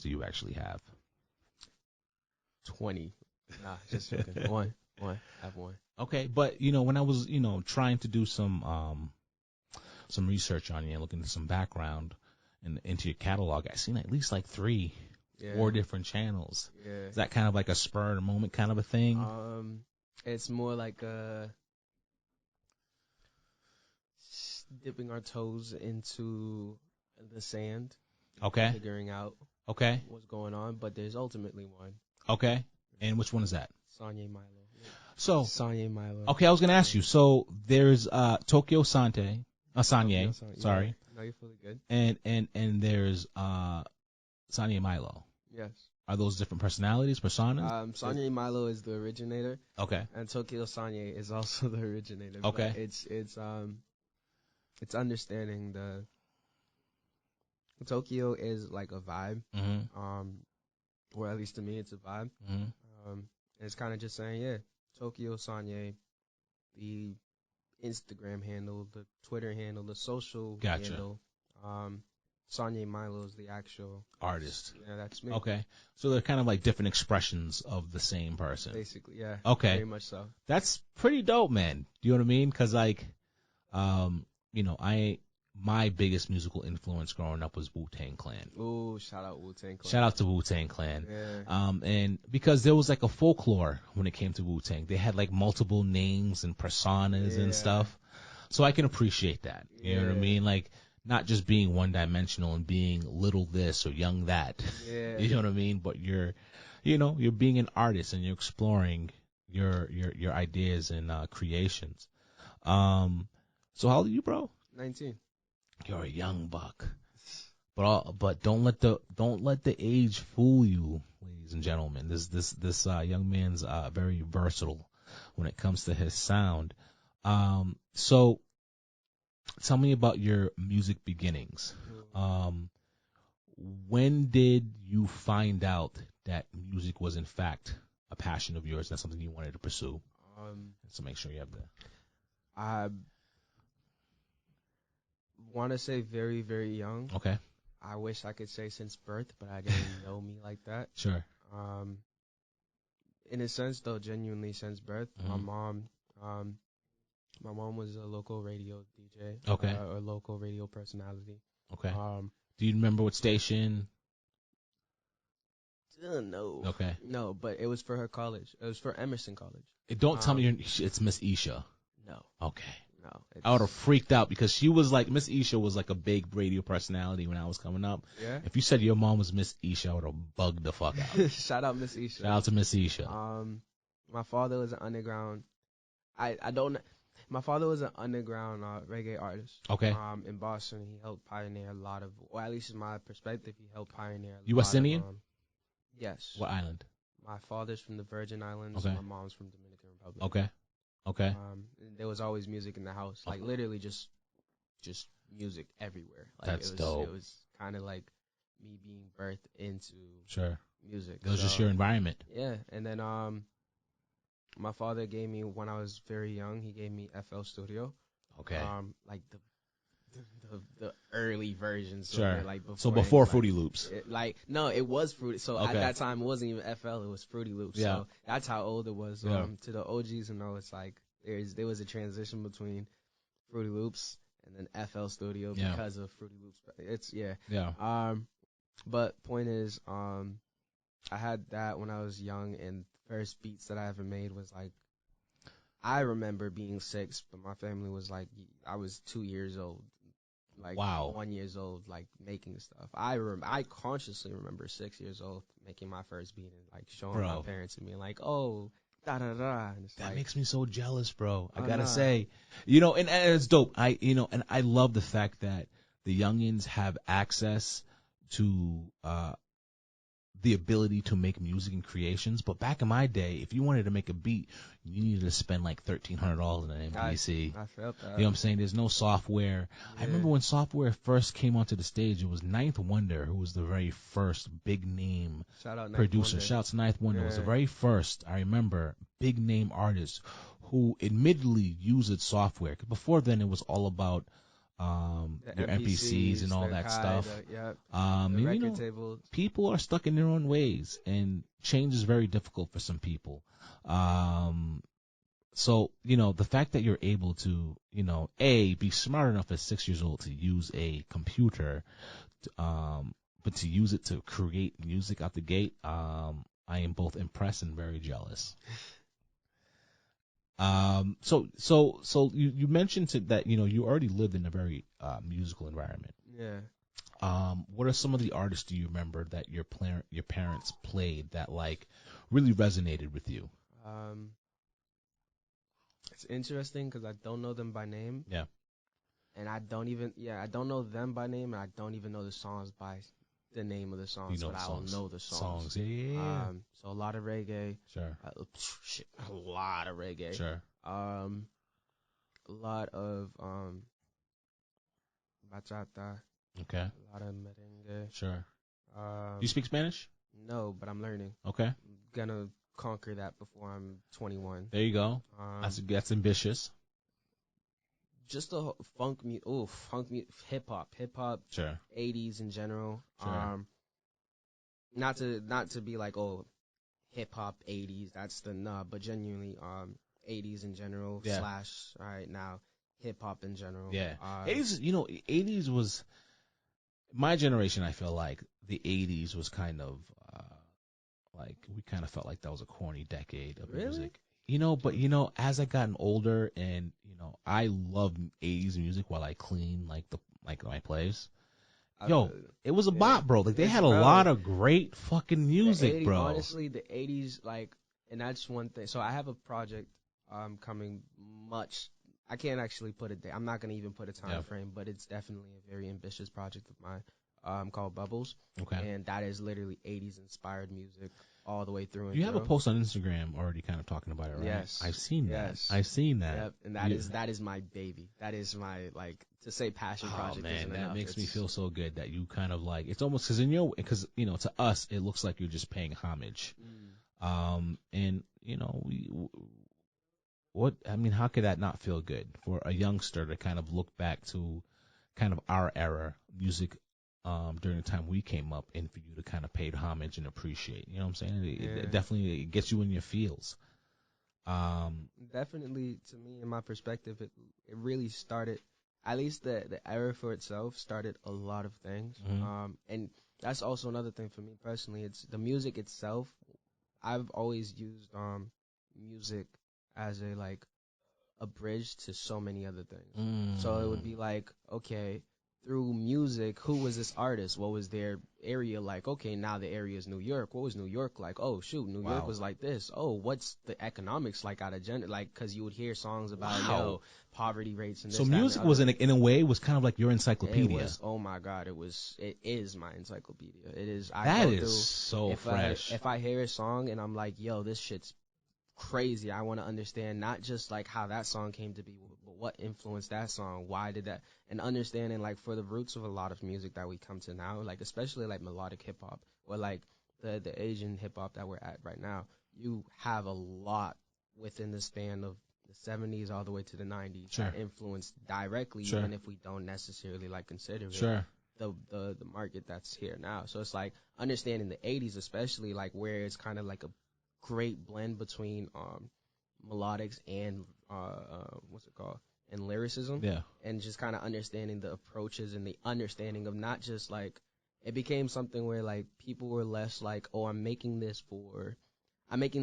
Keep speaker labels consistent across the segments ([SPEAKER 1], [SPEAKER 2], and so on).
[SPEAKER 1] do you actually have?
[SPEAKER 2] 20. Nah, just joking. One. I have one.
[SPEAKER 1] Okay, but when I was trying to do some research on you and looking at some background and into your catalog, I seen at least like 3, 4 different channels.
[SPEAKER 2] Yeah.
[SPEAKER 1] Is that kind of like a spur of the moment kind of a thing?
[SPEAKER 2] It's more like dipping our toes into the sand.
[SPEAKER 1] Okay.
[SPEAKER 2] Figuring out what's going on, but there's ultimately one.
[SPEAKER 1] Okay. And which one is that?
[SPEAKER 2] Sanye Milo.
[SPEAKER 1] So
[SPEAKER 2] Sanye Milo.
[SPEAKER 1] Okay, I was gonna ask you. So there's TKYO Sanye. Sanye. Sorry.
[SPEAKER 2] Yeah. No, you're fully good.
[SPEAKER 1] And there's Sanye Milo.
[SPEAKER 2] Yes.
[SPEAKER 1] Are those different personalities, personas?
[SPEAKER 2] Sanye Milo is the originator.
[SPEAKER 1] Okay.
[SPEAKER 2] And TKYO Sanye is also the originator.
[SPEAKER 1] Okay.
[SPEAKER 2] But it's understanding the Tokyo is like a vibe.
[SPEAKER 1] Mm-hmm.
[SPEAKER 2] Or at least to me, it's a vibe.
[SPEAKER 1] Mm-hmm.
[SPEAKER 2] It's kind of just saying, TKYO Sanye, the Instagram handle, the Twitter handle, the social handle. Sanye Milo is the actual
[SPEAKER 1] artist.
[SPEAKER 2] Yeah, that's me.
[SPEAKER 1] Okay. So they're kind of like different expressions of the same person.
[SPEAKER 2] Basically, yeah.
[SPEAKER 1] Okay.
[SPEAKER 2] Very much so.
[SPEAKER 1] That's pretty dope, man. Do you know what I mean? Because my biggest musical influence growing up was Wu-Tang Clan.
[SPEAKER 2] Ooh, shout out Wu-Tang Clan.
[SPEAKER 1] Shout out to Wu-Tang Clan.
[SPEAKER 2] Yeah.
[SPEAKER 1] And because there was like a folklore when it came to Wu-Tang. They had like multiple names and personas and stuff. So I can appreciate that. You know what I mean? Like not just being one dimensional and being little this or young that.
[SPEAKER 2] Yeah.
[SPEAKER 1] You know what I mean? But you're being an artist and you're exploring your ideas and creations. So how old are you, bro?
[SPEAKER 2] 19.
[SPEAKER 1] You're a young buck. But don't let the age fool you, ladies and gentlemen. This young man's very versatile when it comes to his sound. So tell me about your music beginnings. When did you find out that music was in fact a passion of yours? That's something you wanted to pursue. So make sure you have
[SPEAKER 2] I want to say very, very young.
[SPEAKER 1] Okay.
[SPEAKER 2] I wish I could say since birth, but I didn't know me like that.
[SPEAKER 1] Sure.
[SPEAKER 2] In a sense, though, genuinely since birth.
[SPEAKER 1] Mm-hmm.
[SPEAKER 2] My mom was a local radio DJ.
[SPEAKER 1] Okay.
[SPEAKER 2] A local radio personality.
[SPEAKER 1] Okay. Do you remember what station?
[SPEAKER 2] No.
[SPEAKER 1] Okay.
[SPEAKER 2] No, but it was for her college. It was for Emerson College.
[SPEAKER 1] Don't tell me it's Miss Isha.
[SPEAKER 2] No.
[SPEAKER 1] Okay.
[SPEAKER 2] No.
[SPEAKER 1] I would have freaked out because she was like, Miss Isha was like a big radio personality when I was coming up.
[SPEAKER 2] Yeah.
[SPEAKER 1] If you said your mom was Miss Isha, I would have bugged the fuck out.
[SPEAKER 2] Shout out Miss Isha.
[SPEAKER 1] Shout out to Miss Isha.
[SPEAKER 2] My father was an underground. My father was an underground reggae artist.
[SPEAKER 1] Okay.
[SPEAKER 2] In Boston, he helped pioneer a lot of, or at least in my perspective, he helped pioneer.
[SPEAKER 1] U.S. Indian?
[SPEAKER 2] Yes.
[SPEAKER 1] What island?
[SPEAKER 2] My father's from the Virgin Islands.
[SPEAKER 1] Okay.
[SPEAKER 2] My mom's from Dominican Republic.
[SPEAKER 1] Okay. Okay.
[SPEAKER 2] There was always music in the house, like literally just music everywhere. Like
[SPEAKER 1] That's dope.
[SPEAKER 2] It was kind of like me being birthed into music.
[SPEAKER 1] It was just your environment.
[SPEAKER 2] Yeah, and then my father gave me, when I was very young, he gave me FL Studio.
[SPEAKER 1] Okay.
[SPEAKER 2] Like the early versions.
[SPEAKER 1] Sure.
[SPEAKER 2] Of it, like before,
[SPEAKER 1] so before Fruity Loops.
[SPEAKER 2] No, it was Fruity. So at that time, it wasn't even FL. It was Fruity Loops.
[SPEAKER 1] Yeah.
[SPEAKER 2] So that's how old it was.
[SPEAKER 1] Yeah.
[SPEAKER 2] To the OGs, it's like there was a transition between Fruity Loops and then FL Studio because of Fruity Loops.
[SPEAKER 1] Yeah.
[SPEAKER 2] But point is, I had that when I was young, and first beats that I ever made was like, I remember being 6, but my family was like, I was 2 years old, like 1 year old, like making stuff. I consciously remember 6 years old making my first beat and like showing my parents and being like, oh, da da da. And it's
[SPEAKER 1] that makes me so jealous, bro. I gotta say, and it's dope. And I love the fact that the youngins have access to the ability to make music and creations. But back in my day, if you wanted to make a beat, you needed to spend like $1,300 on an MPC.
[SPEAKER 2] I felt that.
[SPEAKER 1] You know what I'm saying? There's no software. Yeah. I remember when software first came onto the stage, it was Ninth Wonder, who was the very first big name producer. Shout out to Ninth Wonder. Yeah. Was the very first, I remember, big name artist who admittedly used software. Before then, it was all about your MPCs and all that stuff.
[SPEAKER 2] Yep. The
[SPEAKER 1] And,
[SPEAKER 2] record table.
[SPEAKER 1] people are stuck in their own ways, and change is very difficult for some people. So, the fact that you're able to, be smart enough at 6 years old to use a computer, but to use it to create music out the gate, I am both impressed and very jealous. So you mentioned that, you already lived in a very musical environment.
[SPEAKER 2] Yeah.
[SPEAKER 1] What are some of the artists do you remember that your parents played that really resonated with you?
[SPEAKER 2] It's interesting because I don't know them by name.
[SPEAKER 1] Yeah.
[SPEAKER 2] And I don't know them by name, and I don't even know the songs by the name of the songs, but I'll know the songs.
[SPEAKER 1] Yeah.
[SPEAKER 2] So a lot of reggae.
[SPEAKER 1] Sure.
[SPEAKER 2] A lot of reggae.
[SPEAKER 1] Sure.
[SPEAKER 2] A lot of bachata.
[SPEAKER 1] Okay.
[SPEAKER 2] A lot of merengue.
[SPEAKER 1] Sure. You speak Spanish?
[SPEAKER 2] No, but I'm learning.
[SPEAKER 1] Okay.
[SPEAKER 2] I'm gonna conquer that before I'm 21.
[SPEAKER 1] There you go. That's ambitious.
[SPEAKER 2] Just the funk music, hip hop,
[SPEAKER 1] Sure.
[SPEAKER 2] 80s in general.
[SPEAKER 1] Sure.
[SPEAKER 2] Not to be like, hip hop 80s. That's but genuinely 80s in general.
[SPEAKER 1] Yeah.
[SPEAKER 2] / right now hip hop in general.
[SPEAKER 1] Yeah. 80s. 80s was my generation. I feel like the 80s was kind of we kind of felt like that was a corny decade of music. But as I gotten older and I love 80s music while I clean my place. It was a bop, bro. They had a lot of great fucking music, bro.
[SPEAKER 2] Honestly, the 80s, and that's one thing. So I have a project coming I can't actually put a date. I'm not going to even put a time frame, but it's definitely a very ambitious project of mine called Bubbles.
[SPEAKER 1] Okay.
[SPEAKER 2] And that is literally 80s inspired music all the way through and
[SPEAKER 1] You have a post on Instagram already kind of talking about it, right?
[SPEAKER 2] Yes.
[SPEAKER 1] I've seen that.
[SPEAKER 2] Yes.
[SPEAKER 1] I've seen that.
[SPEAKER 2] Yep. And that is my baby. That is my, to say passion project isn't enough.
[SPEAKER 1] That makes me feel so good that you kind of it's almost because to us, it looks like you're just paying homage. And how could that not feel good for a youngster to kind of look back to kind of our era music during the time we came up, and for you to kind of pay homage and appreciate. You know what I'm saying? It definitely gets you in your feels.
[SPEAKER 2] Definitely, to me, in my perspective, it really started, at least the era for itself started a lot of things.
[SPEAKER 1] Mm-hmm.
[SPEAKER 2] And that's also another thing for me personally. It's the music itself. I've always used music as a bridge to so many other things. So it would be okay, through music, who was this artist? What was their area like? Okay, now the area is New York. What was New York like? Oh, shoot, New York was like this. Oh, what's the economics like out of gender? Because you would hear songs about, poverty rates and this.
[SPEAKER 1] So music was, in a way, was kind of like your encyclopedia.
[SPEAKER 2] It was, oh my God, it is my encyclopedia. It is.
[SPEAKER 1] That is so fresh.
[SPEAKER 2] If I hear a song and I'm like, yo, this shit's crazy, I want to understand not just how that song came to be, but what influenced that song, why did that, and understanding for the roots of a lot of music that we come to now, especially melodic hip hop or the Asian hip hop that we're at right now. You have a lot within the span of the 70s all the way to the 90s that influenced directly, even if we don't necessarily consider it the market that's here now. So it's understanding the 80s, especially where it's kind of a great blend between melodics and and lyricism, and just kind of understanding the approaches and the understanding of not just it became something where people were less I'm making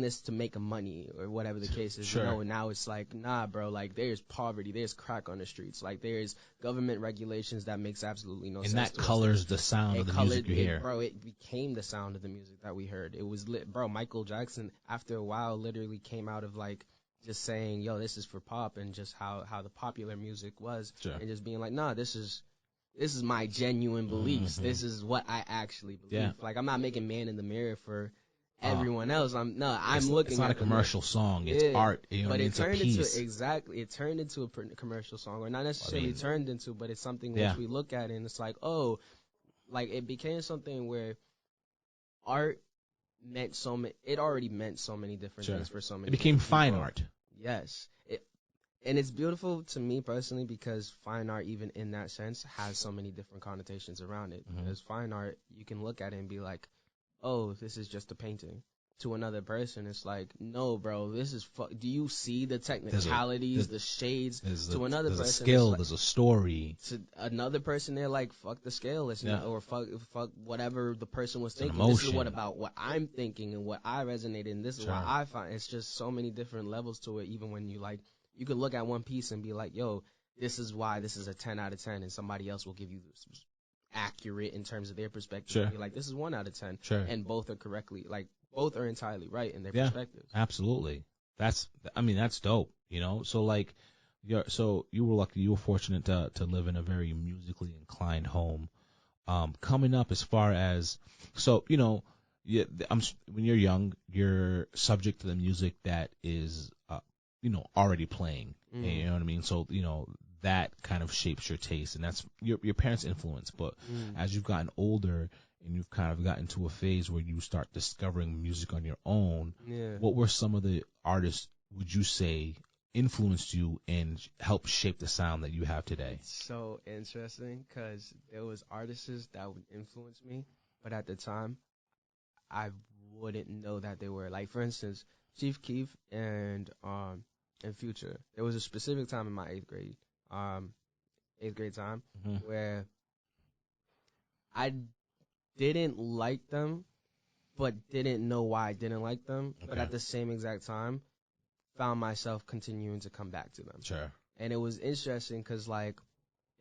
[SPEAKER 2] this to make a money or whatever the case is. And now it's nah, bro, there's poverty, there's crack on the streets, there's government regulations that makes absolutely no sense.
[SPEAKER 1] And that colors the sound of the music you hear.
[SPEAKER 2] Bro, it became the sound of the music that we heard. It was Michael Jackson, after a while, literally came out of just saying, yo, this is for pop, and just how the popular music was. And just being nah, this is my genuine beliefs. Mm-hmm. This is what I actually believe. I'm not making man in the mirror for everyone else. I'm looking.
[SPEAKER 1] It's not a commercial song. It's art.
[SPEAKER 2] But it turned
[SPEAKER 1] into
[SPEAKER 2] it turned into a commercial song, or not necessarily turned into, but it's something which we look at and it's it became something where art meant it already meant so many different things for so many.
[SPEAKER 1] It became fine art.
[SPEAKER 2] Yes. And it's beautiful to me personally because fine art, even in that sense, has so many different connotations around it.
[SPEAKER 1] Mm-hmm.
[SPEAKER 2] Because fine art, you can look at it and be like, oh, this is just a painting. To another person, it's like, no, bro, this is do you see the technicalities, the shades? To another person,
[SPEAKER 1] there's a skill,
[SPEAKER 2] like,
[SPEAKER 1] there's a story.
[SPEAKER 2] To another person, they're like, fuck the scale, it's not, or fuck whatever the person was thinking. This is what I'm thinking and what I resonated, and this is what I find. It's just so many different levels to it. Even when you like, you could look at one piece and be like, yo, this is why this is a 10 out of 10, and somebody else will give you this accurate in terms of their perspective.
[SPEAKER 1] Sure.
[SPEAKER 2] And be like, this is 1 out of 10,
[SPEAKER 1] Sure.
[SPEAKER 2] and both are correctly, like, both are entirely right in their perspectives.
[SPEAKER 1] Absolutely. That's dope, you know? So like, so you were lucky, you were fortunate to live in a very musically inclined home. Coming up as far as, so, you know, when you're young, you're subject to the music that is, you know, already playing.
[SPEAKER 2] Mm.
[SPEAKER 1] You know what I mean? So, you know, that kind of shapes your taste, and that's your parents' influence. But as you've gotten older, and you've kind of gotten to a phase where you start discovering music on your own, what were some of the artists, would you say, influenced you and helped shape the sound that you have today?
[SPEAKER 2] It's so interesting because there was artists that would influence me, but at the time, I wouldn't know that they were. Like, for instance, Chief Keef and Future. There was a specific time in my eighth grade time, where I didn't like them, but didn't know why I didn't like them. Okay. But at the same exact time, found myself continuing to come back to them.
[SPEAKER 1] Sure.
[SPEAKER 2] And it was interesting because, like,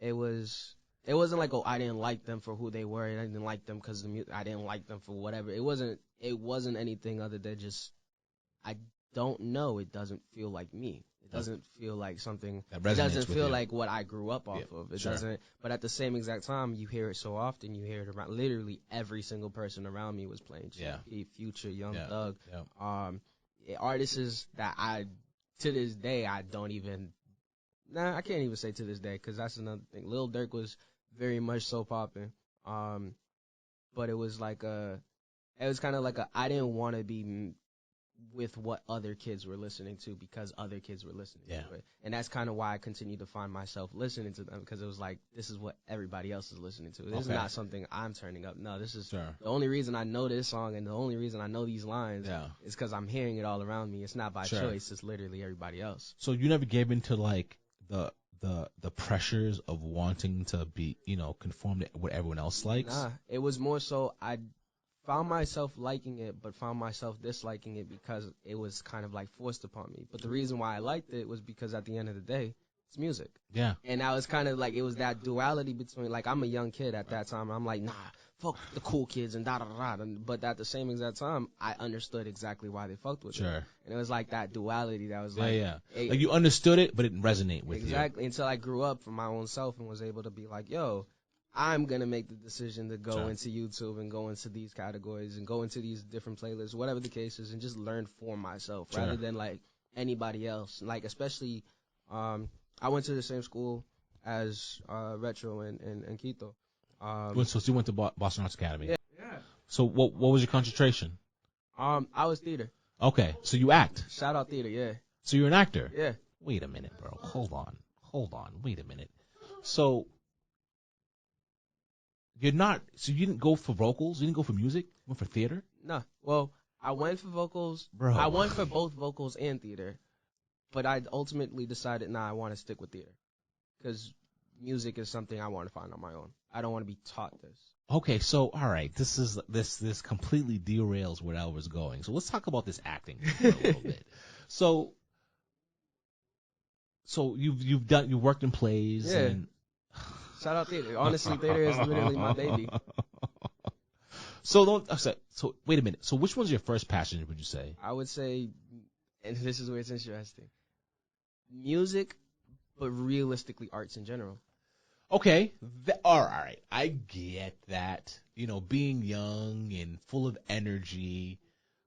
[SPEAKER 2] it wasn't like, oh, I didn't like them for who they were, and I didn't like them because I didn't like them for whatever. It wasn't anything other than just, I don't know. It doesn't feel like me. It doesn't feel like something. It doesn't feel like what I grew up off of. It doesn't. But at the same exact time, you hear it so often. You hear it around. Literally every single person around me was playing Future, Young Thug. Artists that to this day, I don't even. Nah, I can't even say to this day because that's another thing. Lil Durk was very much so popping. But it was like it was kind of like I didn't want to be with what other kids were listening to because other kids were listening to it. And that's kind of why I continued to find myself listening to them, because it was like, this is what everybody else is listening to. This is not something I'm turning up. No, this is the only reason I know this song and the only reason I know these lines is because I'm hearing it all around me. It's not by choice. It's literally everybody else.
[SPEAKER 1] So you never gave into like the pressures of wanting to be, you know, conform to what everyone else likes?
[SPEAKER 2] Nah, it was more so I found myself liking it, but found myself disliking it because it was kind of like forced upon me. But the reason why I liked it was because at the end of the day, it's music.
[SPEAKER 1] Yeah.
[SPEAKER 2] And I was kind of like, it was that duality between, like, I'm a young kid at that time. I'm like, nah, fuck the cool kids and da-da-da-da. But at the same exact time, I understood exactly why they fucked with it. And it was like that duality that was like.
[SPEAKER 1] Like you understood it, but it didn't resonate with you.
[SPEAKER 2] Exactly. Until I grew up for my own self and was able to be like, yo, I'm going to make the decision to go into YouTube and go into these categories and go into these different playlists, whatever the case is, and just learn for myself rather than like anybody else. Like, especially, I went to the same school as Retro and Quito.
[SPEAKER 1] So you went to Boston Arts Academy?
[SPEAKER 2] Yeah.
[SPEAKER 1] So what was your concentration?
[SPEAKER 2] I was theater.
[SPEAKER 1] Okay, so you act.
[SPEAKER 2] Shout out theater, yeah.
[SPEAKER 1] So you're an actor?
[SPEAKER 2] Yeah.
[SPEAKER 1] Wait a minute, bro. Hold on. Wait a minute. So you didn't go for vocals? You didn't go for music? You went for theater?
[SPEAKER 2] No. Well, I went for vocals.
[SPEAKER 1] Bro.
[SPEAKER 2] I went for both vocals and theater. But I ultimately decided, I want to stick with theater. Because music is something I want to find on my own. I don't want to be taught this.
[SPEAKER 1] Okay, so all right, this completely derails where I was going. So let's talk about this acting for a little bit. So you've worked in plays and
[SPEAKER 2] shout out theater. Honestly, theater is literally my baby.
[SPEAKER 1] So wait a minute. So which one's your first passion, would you say?
[SPEAKER 2] I would say, and this is where it's interesting, music, but realistically arts in general.
[SPEAKER 1] Okay, all right, I get that. You know, being young and full of energy,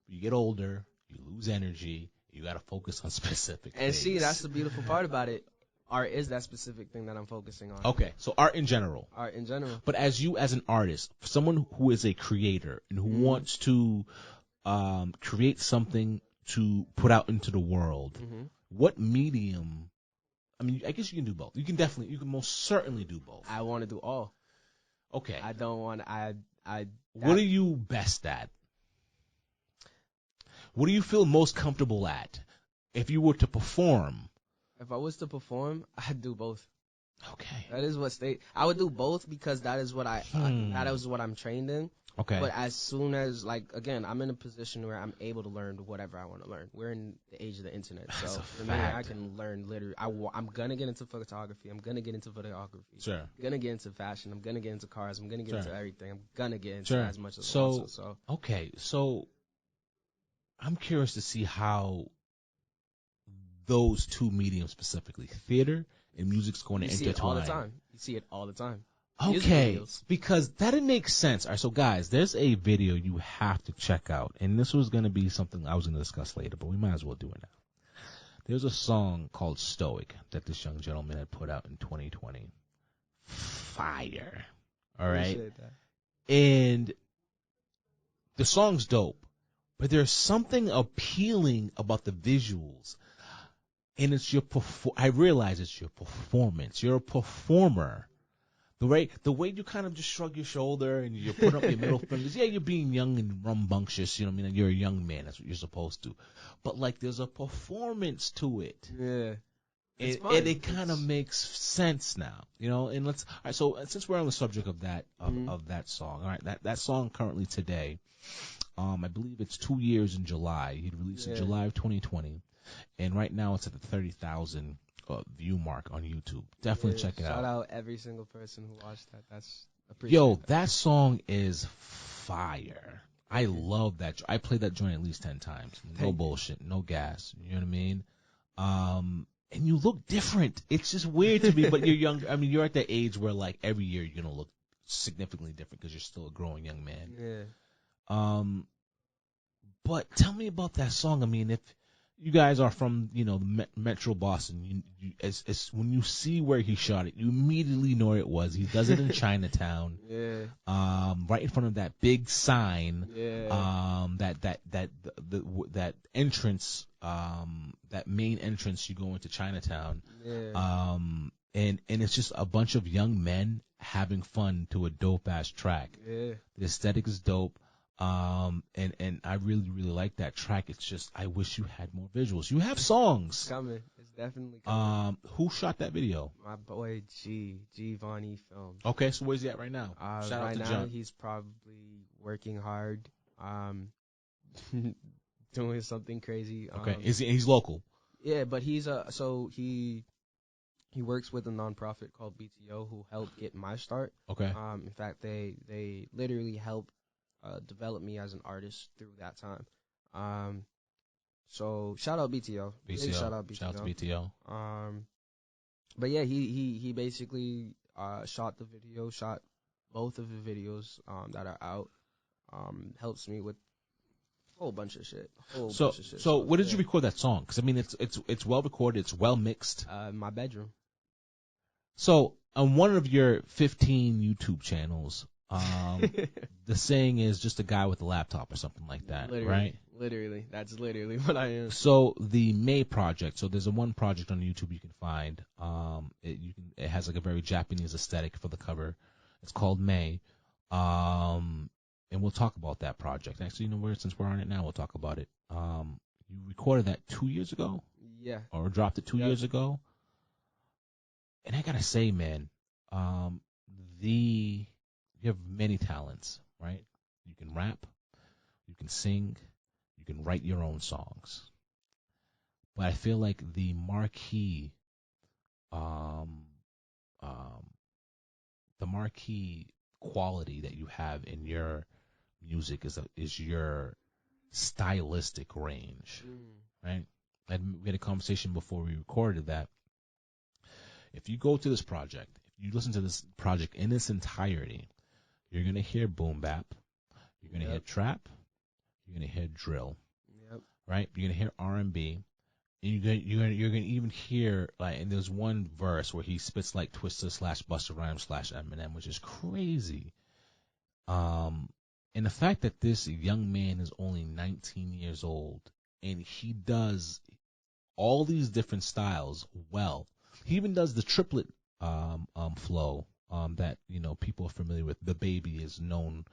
[SPEAKER 1] you get older, you lose energy, you got to focus on specific things.
[SPEAKER 2] And see, that's the beautiful part about it. Art is that specific thing that I'm focusing on.
[SPEAKER 1] Okay, so art in general.
[SPEAKER 2] Art in general.
[SPEAKER 1] But as an artist, someone who is a creator and who wants to create something to put out into the world, what medium I mean, I guess you can do both. You can most certainly do both.
[SPEAKER 2] I want to do all.
[SPEAKER 1] Okay.
[SPEAKER 2] I don't want.
[SPEAKER 1] What are you best at? What do you feel most comfortable at? If you were to perform.
[SPEAKER 2] If I was to perform, I'd do both.
[SPEAKER 1] Okay.
[SPEAKER 2] That is what I would do both because that is what that is what I'm trained in.
[SPEAKER 1] Okay.
[SPEAKER 2] But as soon as, like, again, I'm in a position where I'm able to learn whatever I want to learn. We're in the age of the internet. So, for me, I can learn literally. I'm going to get into photography. I'm going to get into videography.
[SPEAKER 1] Sure.
[SPEAKER 2] I'm going to get into fashion. I'm going to get into cars. I'm going to get into everything. I'm going to get into as much as possible. So,
[SPEAKER 1] okay. So, I'm curious to see how those two mediums specifically, theater and music's going to intertwine.
[SPEAKER 2] You see it all the time. You see it all the time.
[SPEAKER 1] Okay, because that makes sense. All right, so guys, there's a video you have to check out, and this was going to be something I was going to discuss later, but we might as well do it now. There's a song called Stoic that this young gentleman had put out in 2020. Fire. All right? And the song's dope, but there's something appealing about the visuals, and it's your I realize it's your performance. You're a performer. The way you kind of just shrug your shoulder and you put up your middle fingers, yeah, you're being young and rambunctious, you know what I mean? You're a young man, that's what you're supposed to. But, like, there's a performance to it.
[SPEAKER 2] Yeah.
[SPEAKER 1] And it kind of makes sense now, you know? And all right, so since we're on the subject of that, of that song, all right, that song currently today, I believe it's 2 years in July. He released in July of 2020. And right now it's at the 30,000 view mark on YouTube. Definitely check it out.
[SPEAKER 2] Shout out every single person who watched that. That's
[SPEAKER 1] appreciated. That song is fire. I love that. I played that joint at least 10 times. No bullshit, no gas. You know what I mean? And you look different. It's just weird to me, but you're young. I mean, you're at that age where, like, every year you're gonna look significantly different because you're still a growing young man.
[SPEAKER 2] Yeah.
[SPEAKER 1] But tell me about that song. I mean, if you guys are from, you know, Metro Boston, when you see where he shot it, you immediately know where it was. He does it in Chinatown.
[SPEAKER 2] Yeah.
[SPEAKER 1] Right in front of that big sign.
[SPEAKER 2] Yeah.
[SPEAKER 1] That entrance, that main entrance you go into Chinatown.
[SPEAKER 2] Yeah.
[SPEAKER 1] And it's just a bunch of young men having fun to a dope ass track.
[SPEAKER 2] Yeah.
[SPEAKER 1] The aesthetic is dope. And I really, really like that track. It's just, I wish you had more visuals. You have songs.
[SPEAKER 2] It's coming. It's definitely coming.
[SPEAKER 1] Who shot that video?
[SPEAKER 2] My boy G Vonnie Films.
[SPEAKER 1] Okay, so where's he at right now?
[SPEAKER 2] Shout out to now, John. He's probably working hard, doing something crazy.
[SPEAKER 1] Okay, he's local?
[SPEAKER 2] Yeah, but he's he works with a nonprofit called BTO who helped get my start.
[SPEAKER 1] Okay.
[SPEAKER 2] In fact, they literally helped develop me as an artist through that time. So shout out BTO. Shout out BTO.
[SPEAKER 1] Shout out to BTO.
[SPEAKER 2] But yeah, he basically shot the video, shot both of the videos that are out. Helps me with a whole bunch of shit.
[SPEAKER 1] So where did you record that song? Because I mean, it's well recorded, it's well mixed.
[SPEAKER 2] In my bedroom.
[SPEAKER 1] So on one of your 15 YouTube channels, the saying is just a guy with a laptop or something like that, right?
[SPEAKER 2] Literally. That's literally what I am.
[SPEAKER 1] So the May project, so there's one project on YouTube you can find. It has like a very Japanese aesthetic for the cover. It's called May. And we'll talk about that project. Actually, you know, since we're on it now, we'll talk about it. You recorded that 2 years ago?
[SPEAKER 2] Yeah.
[SPEAKER 1] Or dropped it 2 years ago? And I gotta say, man, you have many talents, right? You can rap, you can sing, you can write your own songs. But I feel like the marquee quality that you have in your music is your stylistic range, right? And we had a conversation before we recorded that. If you go to this project, if you listen to this project in its entirety, you're going to hear boom bap, you're going to hear trap, you're going to hear drill, right? You're going to hear R&B, and you're going to even hear, like, and there's one verse where he spits like Twista / Busta Rhymes / Eminem, which is crazy. And the fact that this young man is only 19 years old and he does all these different styles well. He even does the triplet flow that people are familiar with. The Baby is known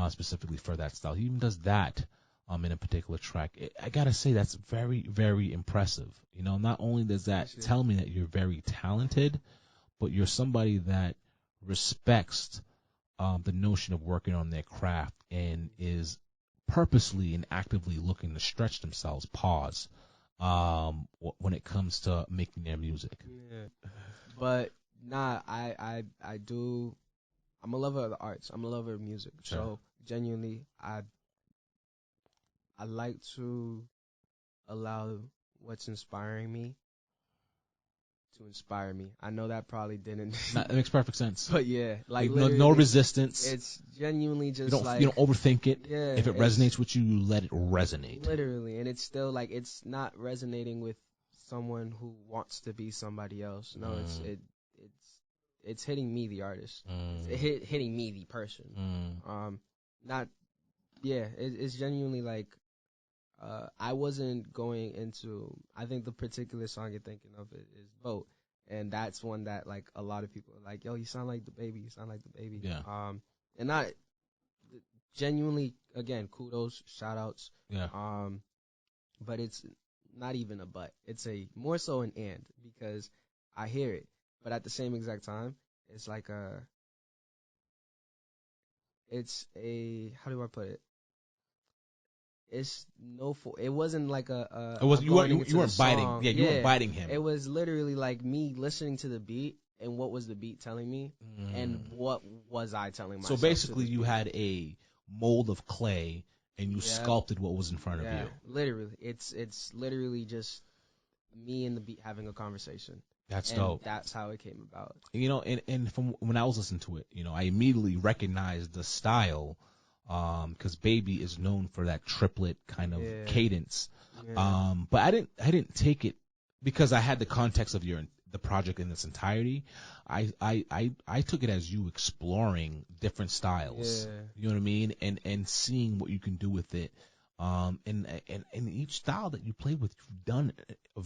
[SPEAKER 1] specifically for that style. He even does that in a particular track. I gotta say that's very, very impressive. Not only does that tell me that you're very talented, but you're somebody that respects the notion of working on their craft and is purposely and actively looking to stretch themselves, when it comes to making their music.
[SPEAKER 2] Yeah. But I do. I'm a lover of the arts. I'm a lover of music.
[SPEAKER 1] Sure.
[SPEAKER 2] So genuinely, I like to allow what's inspiring me to inspire me. I know that probably didn't.
[SPEAKER 1] That makes perfect sense.
[SPEAKER 2] But yeah, like
[SPEAKER 1] no resistance.
[SPEAKER 2] It's genuinely just
[SPEAKER 1] you don't overthink it.
[SPEAKER 2] Yeah,
[SPEAKER 1] if it resonates with you, let it resonate.
[SPEAKER 2] Literally, and it's still like it's not resonating with someone who wants to be somebody else. No, it's hitting me, the artist. It's hitting me, the person. It's genuinely like I wasn't going into. I think the particular song you're thinking of is "Vote," and that's one that like a lot of people are like, "Yo, you sound like the Baby. You sound like the Baby."
[SPEAKER 1] Yeah.
[SPEAKER 2] And not genuinely, again, kudos, shout outs.
[SPEAKER 1] Yeah.
[SPEAKER 2] But it's not even a but. It's a more so an and, because I hear it, but at the same exact time, it's like how do I put it? It's it wasn't like
[SPEAKER 1] it was you weren't biting. Yeah, you weren't biting him.
[SPEAKER 2] It was literally like me listening to the beat and what was the beat telling me and what was I telling myself.
[SPEAKER 1] So basically you had a mold of clay and you sculpted what was in front of you.
[SPEAKER 2] Literally. It's literally just me and the beat having a conversation.
[SPEAKER 1] That's
[SPEAKER 2] and
[SPEAKER 1] dope.
[SPEAKER 2] That's how it came about.
[SPEAKER 1] And from when I was listening to it, I immediately recognized the style, because Baby is known for that triplet kind of cadence.
[SPEAKER 2] Yeah.
[SPEAKER 1] But I didn't take it because I had the context of the project in its entirety. I took it as you exploring different styles.
[SPEAKER 2] Yeah.
[SPEAKER 1] You know what I mean? And seeing what you can do with it. And each style that you play with, you've done a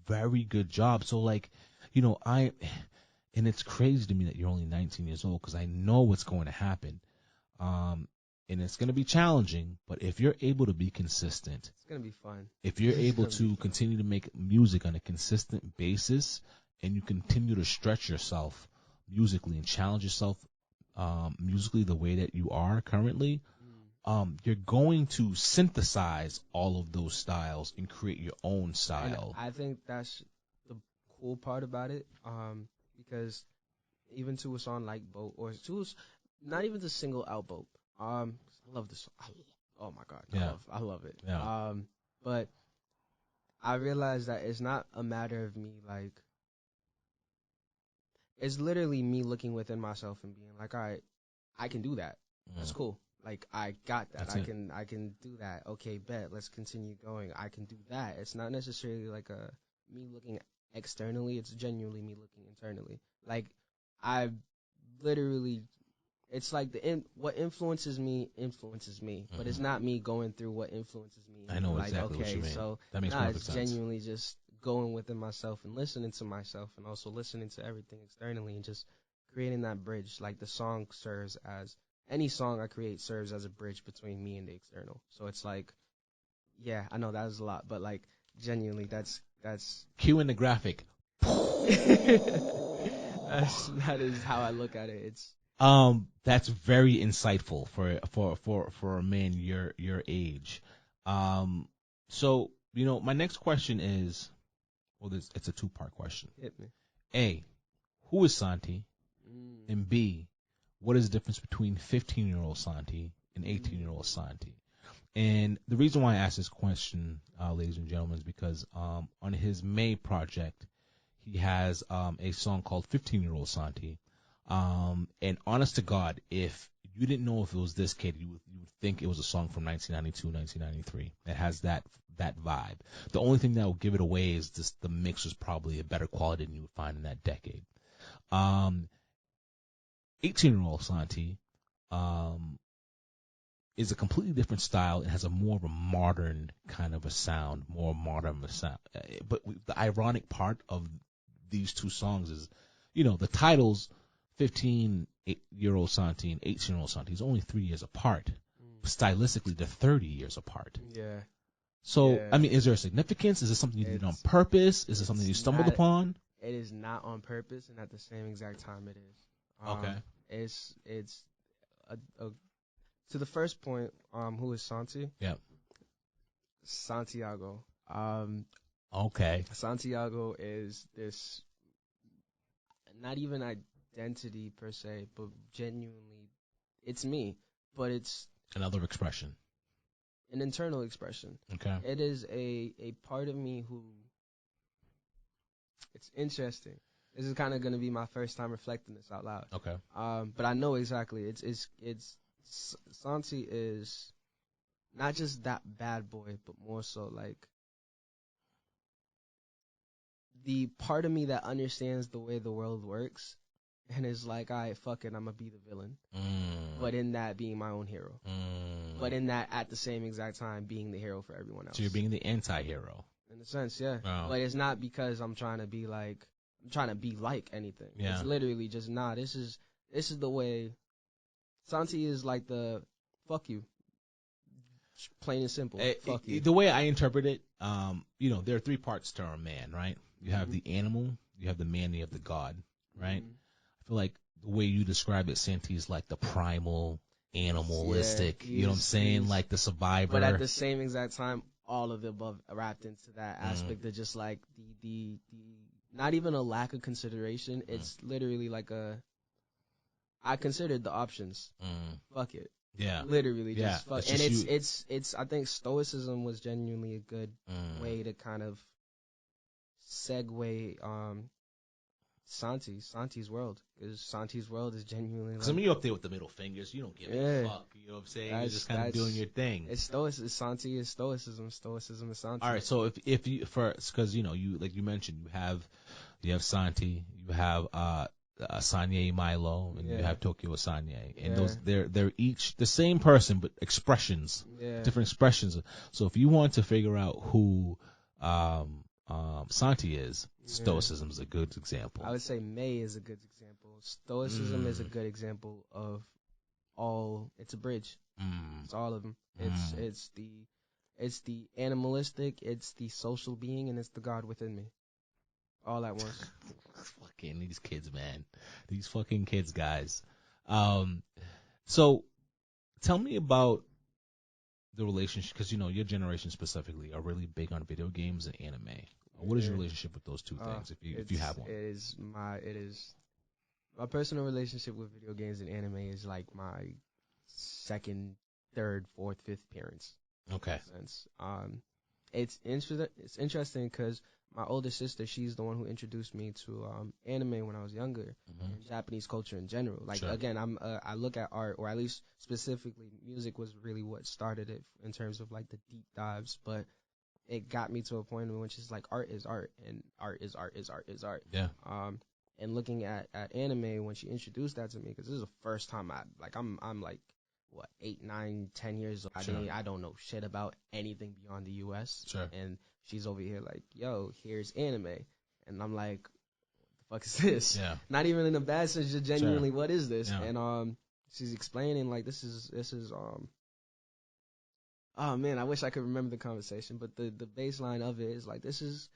[SPEAKER 1] very good job. So like, and it's crazy to me that you're only 19 years old, because I know what's going to happen. And it's going to be challenging, but if you're able to be consistent,
[SPEAKER 2] it's going to be fun.
[SPEAKER 1] If you're able to continue to make music on a consistent basis, and you continue to stretch yourself musically and challenge yourself musically the way that you are currently, you're going to synthesize all of those styles and create your own style.
[SPEAKER 2] And I think that's the cool part about it, because even to a song like Boat, or to not even the single out Boat, I love this song. Oh my God, I love it.
[SPEAKER 1] Yeah.
[SPEAKER 2] But I realized that it's not a matter of me like. It's literally me looking within myself and being like, all right, I can do that. That's cool. Like, I got that. I can do that. Okay, bet. Let's continue going. I can do that. It's not necessarily like me looking externally. It's genuinely me looking internally. Like, I literally, it's like what influences me, but it's not me going through what influences me.
[SPEAKER 1] I know exactly what you mean.
[SPEAKER 2] So
[SPEAKER 1] that makes perfect
[SPEAKER 2] it's
[SPEAKER 1] sense.
[SPEAKER 2] Genuinely just going within myself and listening to myself, and also listening to everything externally, and just creating that bridge. Like, the song serves as, any song I create serves as a bridge between me and the external. So it's like, yeah, I know that was a lot, but like, genuinely, that's
[SPEAKER 1] cue in the graphic.
[SPEAKER 2] that is how I look at it. It's
[SPEAKER 1] that's very insightful for a man your age. So my next question is, it's a two-part question.
[SPEAKER 2] Hit me.
[SPEAKER 1] A, who is Santi? And B, what is the difference between 15-year-old Santi and 18-year-old Santi? And the reason why I ask this question, ladies and gentlemen, is because on his May project, he has a song called 15-year-old Santi. And honest to God, if you didn't know if it was this kid, you would think it was a song from 1992, 1993. It has that vibe. The only thing that will give it away is just the mix was probably a better quality than you would find in that decade. 18-year-old Santi is a completely different style. It has a more of a modern kind of a sound, But the ironic part of these two songs is, the titles, 15-year-old Santi and 18-year-old Santi is only 3 years apart. Stylistically, they're 30 years apart.
[SPEAKER 2] Yeah.
[SPEAKER 1] So,
[SPEAKER 2] Yeah.
[SPEAKER 1] I mean, is there a significance? Is it something you did on purpose? Is it something you stumbled upon?
[SPEAKER 2] It is not on purpose, and at the same exact time, it is.
[SPEAKER 1] Okay.
[SPEAKER 2] It's to the first point. Who is Santi?
[SPEAKER 1] Yeah.
[SPEAKER 2] Santiago.
[SPEAKER 1] Okay.
[SPEAKER 2] Santiago is this, not even identity per se, but genuinely, it's me. But it's
[SPEAKER 1] another expression.
[SPEAKER 2] An internal expression.
[SPEAKER 1] Okay.
[SPEAKER 2] It is a part of me who. It's interesting. This is kind of going to be my first time reflecting this out loud.
[SPEAKER 1] Okay.
[SPEAKER 2] But I know exactly. It's Santi is not just that bad boy, but more so like the part of me that understands the way the world works and is like, all right, fuck it, I'm going to be the villain. But in that, being my own hero. But in that, at the same exact time, being the hero for everyone else.
[SPEAKER 1] So you're being the anti-hero.
[SPEAKER 2] In a sense, yeah.
[SPEAKER 1] Wow.
[SPEAKER 2] But it's not because I'm trying to be like anything.
[SPEAKER 1] Yeah.
[SPEAKER 2] It's literally just, this is the way. Santi is like the fuck you. Plain and simple. Fuck you.
[SPEAKER 1] The way I interpret it, there are three parts to a man, right? You have the animal, you have the man, and you have the god, right? I feel like the way you describe it, Santi is like the primal, animalistic, you know what I'm saying? Like the survivor.
[SPEAKER 2] But at the same exact time, all of the above wrapped into that aspect of just like the not even a lack of consideration. It's literally like I considered the options. Fuck it.
[SPEAKER 1] Yeah.
[SPEAKER 2] Literally just fuck. And
[SPEAKER 1] it's
[SPEAKER 2] I think stoicism was genuinely a good way to kind of segue Santi's world, because Santi's world is genuinely.
[SPEAKER 1] Because you're up there with the middle fingers, you don't give a fuck. You know what I'm saying? You're just kind of doing your thing.
[SPEAKER 2] It's Santi is stoicism. Stoicism is Santi.
[SPEAKER 1] All right, so if you first, because you like you mentioned, you have Santi, you have Sanye Milo, and you have TKYO Sanye, and those they're each the same person but expressions, different expressions. So if you want to figure out who Santi is, stoicism is a good example.
[SPEAKER 2] I would say May is a good example. Stoicism is a good example of all. It's a bridge. It's all of them. It's the animalistic, it's the social being, and it's the God within me. All at once.
[SPEAKER 1] Fucking these kids, man. These fucking kids, guys. So tell me about the relationship, because your generation specifically are really big on video games and anime. What is your relationship with those two things, if you have one?
[SPEAKER 2] It is my personal relationship with video games and anime is like my second, third, fourth, fifth parents.
[SPEAKER 1] Okay.
[SPEAKER 2] It's interesting because my older sister, she's the one who introduced me to anime when I was younger, and Japanese culture in general. Like, again, I look at art, or at least specifically music was really what started it in terms of like the deep dives, but it got me to a point in which it's like art is art, and art is art is art is art.
[SPEAKER 1] Yeah.
[SPEAKER 2] And looking at anime, when she introduced that to me, because this is the first time I'm like, what, 8, 9, 10 years old.
[SPEAKER 1] Sure.
[SPEAKER 2] I don't know shit about anything beyond the U.S.
[SPEAKER 1] Sure.
[SPEAKER 2] And she's over here like, yo, here's anime. And I'm like, what the fuck is this?
[SPEAKER 1] Yeah.
[SPEAKER 2] Not even in a bad sense, just genuinely, what is this?
[SPEAKER 1] Yeah.
[SPEAKER 2] And she's explaining like this is oh man, I wish I could remember the conversation, but the baseline of it is like, this is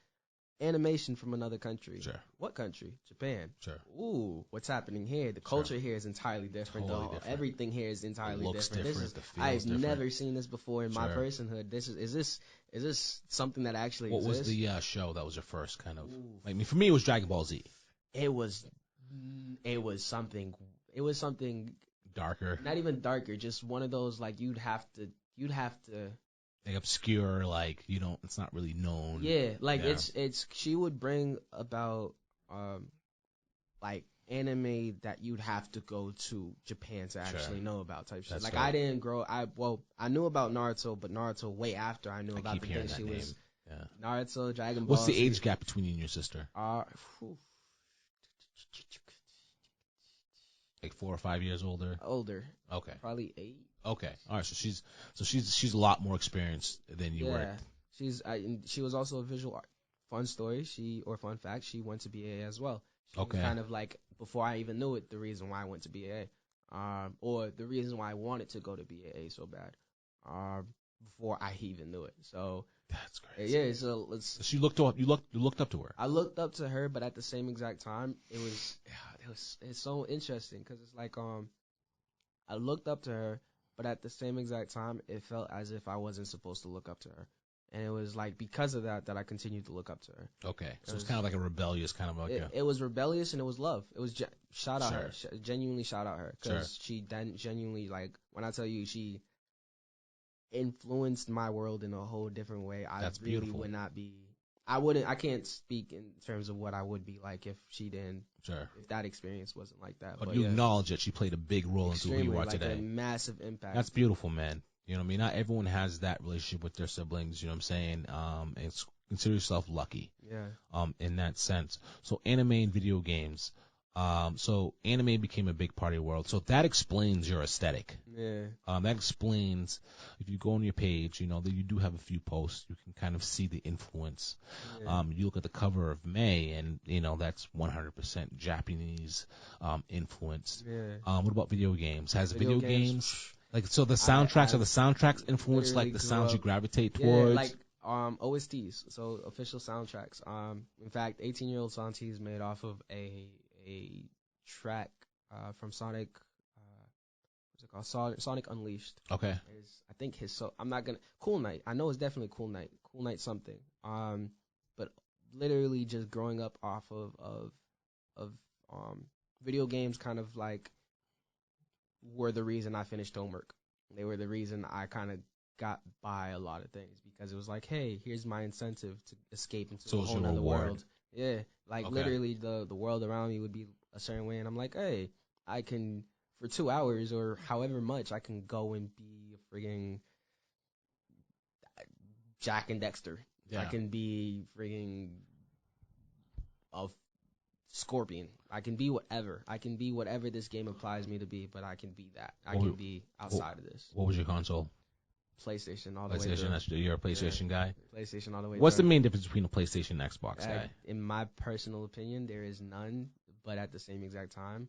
[SPEAKER 2] animation from another country.
[SPEAKER 1] Sure.
[SPEAKER 2] What country? Japan.
[SPEAKER 1] Sure.
[SPEAKER 2] Ooh, what's happening here? The culture here is entirely different.
[SPEAKER 1] Totally different.
[SPEAKER 2] Everything here is entirely
[SPEAKER 1] looks
[SPEAKER 2] different.
[SPEAKER 1] different.
[SPEAKER 2] I've never seen this before in my personhood. Is this something that actually exists?
[SPEAKER 1] What was the show that was your first kind of? Like, for me, it was Dragon Ball Z.
[SPEAKER 2] It was something
[SPEAKER 1] darker.
[SPEAKER 2] Not even darker, just one of those like you'd have to
[SPEAKER 1] like obscure, like it's not really known.
[SPEAKER 2] Yeah, like it's she would bring about like anime that you'd have to go to Japan to actually know about type shit.
[SPEAKER 1] That's
[SPEAKER 2] like
[SPEAKER 1] dope.
[SPEAKER 2] I didn't grow I knew about Naruto, but Naruto way after I knew about the thing she
[SPEAKER 1] name.
[SPEAKER 2] was
[SPEAKER 1] Yeah.
[SPEAKER 2] Naruto, Dragon Ball.
[SPEAKER 1] What's the age gap between you and your sister? Like 4 or 5 years older?
[SPEAKER 2] Older.
[SPEAKER 1] Okay.
[SPEAKER 2] Probably 8.
[SPEAKER 1] Okay. All right. So she's a lot more experienced than you were.
[SPEAKER 2] She was also a visual fun story, fun fact, she went to BAA as well. She was
[SPEAKER 1] Okay.
[SPEAKER 2] kind of like, before I even knew it, the reason why I went to BAA. Or the reason why I wanted to go to BAA so bad. Before I even knew it. So
[SPEAKER 1] that's crazy.
[SPEAKER 2] Yeah, so
[SPEAKER 1] you looked up to her.
[SPEAKER 2] I looked up to her, but at the same exact time, it's so interesting because it's like I looked up to her, but at the same exact time, it felt as if I wasn't supposed to look up to her. And it was like because of that I continued to look up to her.
[SPEAKER 1] Okay, so it's kind of like a rebellious kind of like
[SPEAKER 2] it was rebellious and it was love. It was shout out her, genuinely shout out her because she genuinely, like, when I tell you she influenced my world in a whole different way.
[SPEAKER 1] That's beautiful.
[SPEAKER 2] I can't speak in terms of what I would be like if she didn't.
[SPEAKER 1] Sure.
[SPEAKER 2] If that experience wasn't like that.
[SPEAKER 1] But you acknowledge that she played a big role into who you are today.
[SPEAKER 2] A massive impact.
[SPEAKER 1] That's beautiful, man. You know what I mean? Not everyone has that relationship with their siblings, you know what I'm saying? And consider yourself lucky.
[SPEAKER 2] Yeah.
[SPEAKER 1] In that sense. So anime and video games. So anime became a big part of your world. So that explains your aesthetic.
[SPEAKER 2] Yeah.
[SPEAKER 1] That explains, if you go on your page, you know, that you do have a few posts, you can kind of see the influence.
[SPEAKER 2] Yeah.
[SPEAKER 1] You look at the cover of May and, you know, that's 100% Japanese, influenced.
[SPEAKER 2] Yeah.
[SPEAKER 1] What about video games? Has video games like, so the soundtracks are the soundtracks influence like the sounds you gravitate towards?
[SPEAKER 2] Yeah, like OSTs, so official soundtracks. In fact, 18-Year-Old Sanye is made off of a track from Sonic, what's it called? Sonic Unleashed.
[SPEAKER 1] Okay.
[SPEAKER 2] I think I'm not gonna Cool Night. I know it's definitely Cool Night something. But literally just growing up off of video games, kind of like were the reason I finished homework. They were the reason I kind of got by a lot of things because it was like, hey, here's my incentive to escape into a whole other world. Yeah, like literally the world around me would be a certain way, and I'm like, hey, I can, for 2 hours or however much, I can go and be a friggin' Jack and Dexter. Yeah. I can be friggin' a Scorpion. I can be whatever. I can be whatever this game applies me to be, but I can be that. I can be outside of this.
[SPEAKER 1] What was your console?
[SPEAKER 2] PlayStation all the way through.
[SPEAKER 1] PlayStation, you're a PlayStation guy?
[SPEAKER 2] PlayStation all the way
[SPEAKER 1] What's
[SPEAKER 2] through.
[SPEAKER 1] the main difference between a PlayStation and Xbox guy?
[SPEAKER 2] In my personal opinion, there is none, but at the same exact time,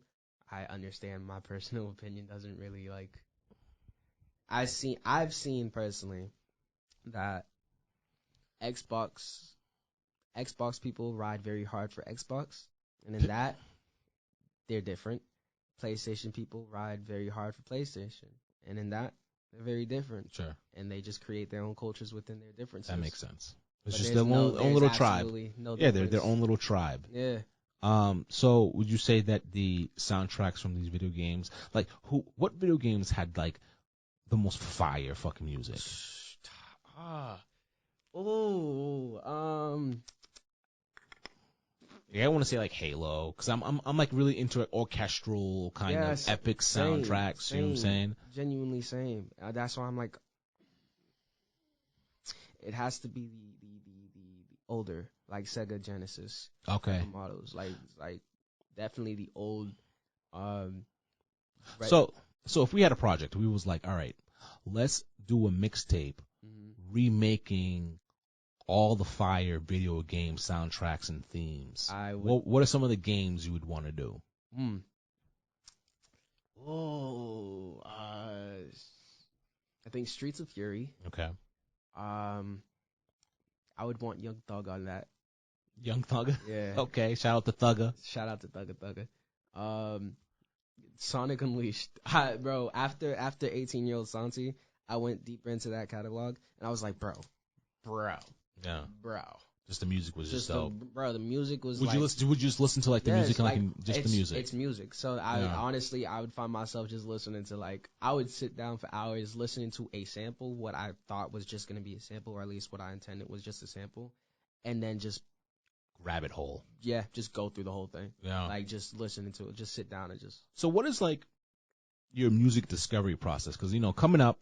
[SPEAKER 2] I understand my personal opinion doesn't really, like... I've seen personally that Xbox people ride very hard for Xbox, and in that, they're different. PlayStation people ride very hard for PlayStation, and in that, they're very different.
[SPEAKER 1] Sure.
[SPEAKER 2] And they just create their own cultures within their differences.
[SPEAKER 1] That makes sense. It's
[SPEAKER 2] But
[SPEAKER 1] just their own little tribe.
[SPEAKER 2] No
[SPEAKER 1] yeah, they're their own little tribe.
[SPEAKER 2] Yeah.
[SPEAKER 1] So would you say that the soundtracks from these video games, like what video games had like the most fire fucking music? Yeah, I want to say like Halo, because I'm like really into orchestral kind of epic soundtracks.
[SPEAKER 2] Same,
[SPEAKER 1] you know what I'm saying?
[SPEAKER 2] Genuinely same. That's why I'm like, it has to be the older, like Sega Genesis.
[SPEAKER 1] Okay.
[SPEAKER 2] Models, like definitely the old.
[SPEAKER 1] So if we had a project, we was like, all right, let's do a mixtape, remaking all the fire video game soundtracks and themes. What are some of the games you would want to do?
[SPEAKER 2] I think Streets of Fury.
[SPEAKER 1] Okay.
[SPEAKER 2] I would want Young Thug on that.
[SPEAKER 1] Young Thugger?
[SPEAKER 2] Yeah.
[SPEAKER 1] Okay, shout out to Thugger.
[SPEAKER 2] Shout out to Thugger. Sonic Unleashed. Bro, after 18-Year-Old Sanye, I went deeper into that catalog, and I was like, bro.
[SPEAKER 1] Yeah.
[SPEAKER 2] Bro.
[SPEAKER 1] Just the music was just dope.
[SPEAKER 2] Bro, the music was
[SPEAKER 1] would you just listen to like the music and like just the music?
[SPEAKER 2] It's music. So honestly, I would find myself just listening to I would sit down for hours listening to a sample, what I thought was just going to be a sample, or at least what I intended was just a sample, and then just
[SPEAKER 1] rabbit hole.
[SPEAKER 2] Yeah, just go through the whole thing.
[SPEAKER 1] Yeah.
[SPEAKER 2] Like just listening to it, just sit down and just.
[SPEAKER 1] So what is like your music discovery process? Because coming up,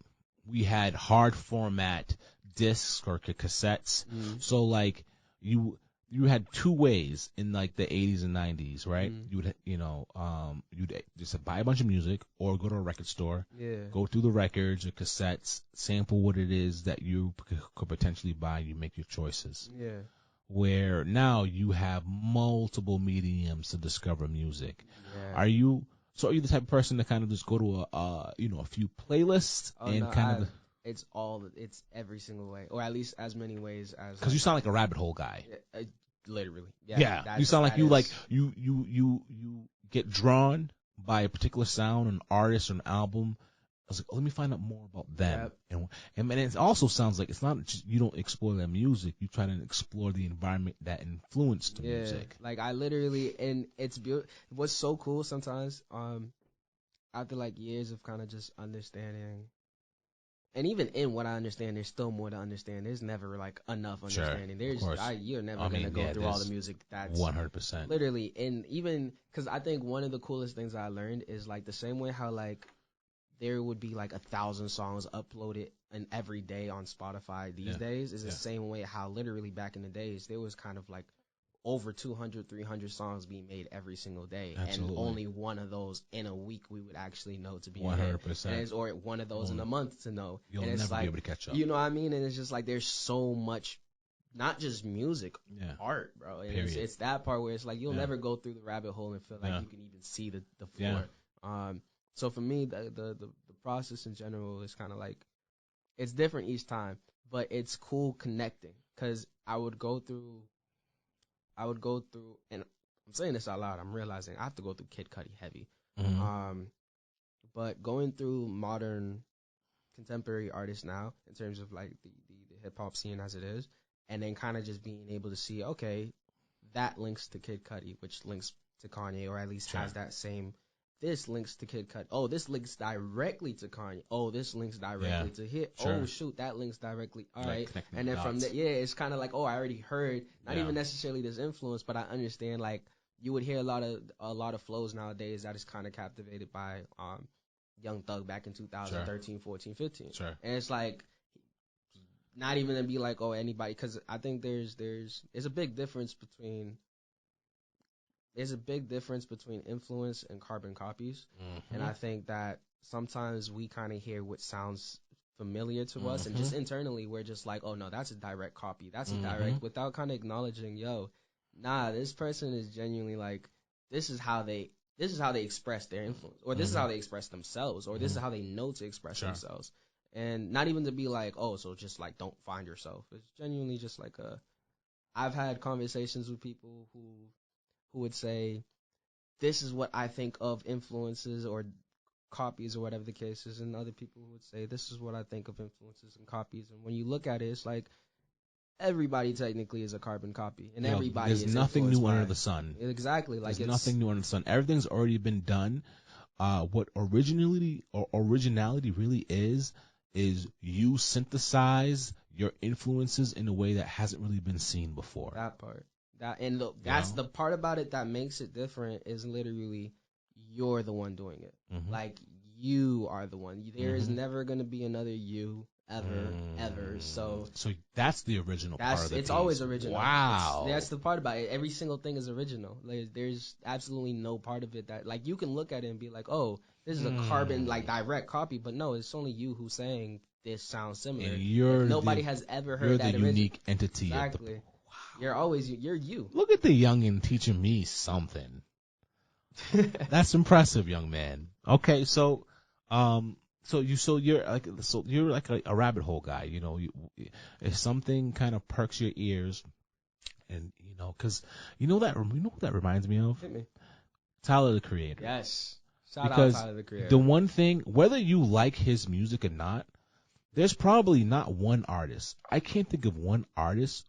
[SPEAKER 1] we had hard format discs or cassettes. So like you had two ways in like the 80s and 90s, right? You would you'd just buy a bunch of music or go to a record store, go through the records or cassettes, sample what it is that you could potentially buy. You make your choices.
[SPEAKER 2] Yeah.
[SPEAKER 1] where now you have multiple mediums to discover music.
[SPEAKER 2] Yeah.
[SPEAKER 1] Are you the type of person to kind of just go to a few playlists
[SPEAKER 2] it's every single way, or at least as many ways as.
[SPEAKER 1] Because you sound like a rabbit hole guy.
[SPEAKER 2] Literally.
[SPEAKER 1] Yeah. You sound like you get drawn by a particular sound, an artist, or an album. I was like, let me find out more about them. Yep. And it also sounds like it's not just you don't explore their music, you try to explore the environment that influenced the music.
[SPEAKER 2] Like I literally, and it's beautiful. What's so cool sometimes, after like years of kind of just understanding, and even in what I understand, there's still more to understand. There's never like enough understanding. You're never gonna go through all the music. That's
[SPEAKER 1] 100%.
[SPEAKER 2] Literally, and even because I think one of the coolest things I learned is like the same way how like there would be like 1,000 songs uploaded and every day on Spotify these days is the same way how literally back in the days there was kind of like over 200, 300 songs being made every single day.
[SPEAKER 1] Absolutely.
[SPEAKER 2] And only one of those in a week we would actually know to be
[SPEAKER 1] 100%.
[SPEAKER 2] Or one of those in a month to know.
[SPEAKER 1] You'll
[SPEAKER 2] and it's
[SPEAKER 1] never
[SPEAKER 2] like,
[SPEAKER 1] be able to catch up.
[SPEAKER 2] You know what I mean? And it's just like there's so much, not just music, art, bro. And it's that part where it's like you'll never go through the rabbit hole and feel like you can even see the floor. So for me, the process in general is kind of like, it's different each time, but it's cool connecting because I would go through, and I'm saying this out loud, I'm realizing I have to go through Kid Cudi heavy.
[SPEAKER 1] Mm-hmm.
[SPEAKER 2] But going through modern contemporary artists now in terms of like the hip hop scene as it is, and then kind of just being able to see, okay, that links to Kid Cudi, which links to Kanye, or at least has that same. This links to Kid Cudi. Oh, this links directly to Kanye. Oh, this links directly to hit. Oh, shoot, that links directly. All right. And then from there, it's kind of like, oh, I already heard, not even necessarily this influence, but I understand, like, you would hear a lot of flows nowadays that is kind of captivated by Young Thug back in 2013, 14, 15.
[SPEAKER 1] Sure.
[SPEAKER 2] And it's like, not even to be like, oh, anybody, because I think there's a big difference between. There's a big difference between influence and carbon copies. Mm-hmm. And I think that sometimes we kind of hear what sounds familiar to us, and just internally we're just like, oh no, that's a direct copy. That's a direct, without kind of acknowledging, this person is genuinely like, this is how they express their influence, or this is how they express themselves, or this is how they know to express themselves. And not even to be like, oh, so just like don't find yourself. It's genuinely just like I've had conversations with people who would say, this is what I think of influences or copies or whatever the case is, and other people who would say, this is what I think of influences and copies. And when you look at it, it's like everybody technically is a carbon copy, and everybody is
[SPEAKER 1] nothing new under the sun.
[SPEAKER 2] Exactly. Like
[SPEAKER 1] there's nothing new under the sun. Everything's already been done. What originality really is you synthesize your influences in a way that hasn't really been seen before.
[SPEAKER 2] That part. That's the part about it that makes it different, is literally you're the one doing it. Mm-hmm. Like, you are the one. There is never going to be another you ever. So
[SPEAKER 1] that's the original part of it.
[SPEAKER 2] It's always original.
[SPEAKER 1] Wow.
[SPEAKER 2] That's the part about it. Every single thing is original. Like, there's absolutely no part of it that, like, you can look at it and be like, oh, this is a carbon, like, direct copy. But no, it's only you who's saying this sounds similar.
[SPEAKER 1] And
[SPEAKER 2] nobody has ever heard that.
[SPEAKER 1] You're the unique entity.
[SPEAKER 2] Exactly.
[SPEAKER 1] Wow.
[SPEAKER 2] You're you.
[SPEAKER 1] Look at the youngin' teaching me something. That's impressive, young man. Okay, so you're like a rabbit hole guy. If something kind of perks your ears, and because who that reminds me of?
[SPEAKER 2] Hit me.
[SPEAKER 1] Tyler, the Creator.
[SPEAKER 2] Yes. Shout out Tyler, the Creator.
[SPEAKER 1] The one thing, whether you like his music or not, there's probably not one artist. I can't think of one artist,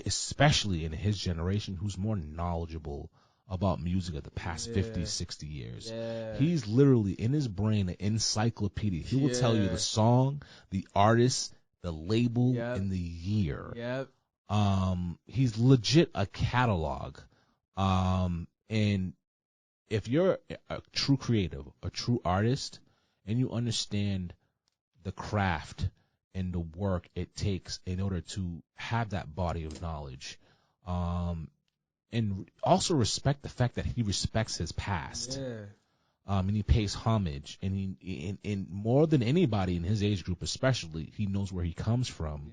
[SPEAKER 1] especially in his generation, who's more knowledgeable about music of the past 50, 60 years.
[SPEAKER 2] Yeah.
[SPEAKER 1] He's literally, in his brain, an encyclopedia. He will tell you the song, the artist, the label, and the year.
[SPEAKER 2] Yep.
[SPEAKER 1] He's legit a catalog. And if you're a true creative, a true artist, and you understand the craft and the work it takes in order to have that body of knowledge, and also respect the fact that he respects his past, and he pays homage, and and more than anybody in his age group, especially, he knows where he comes from.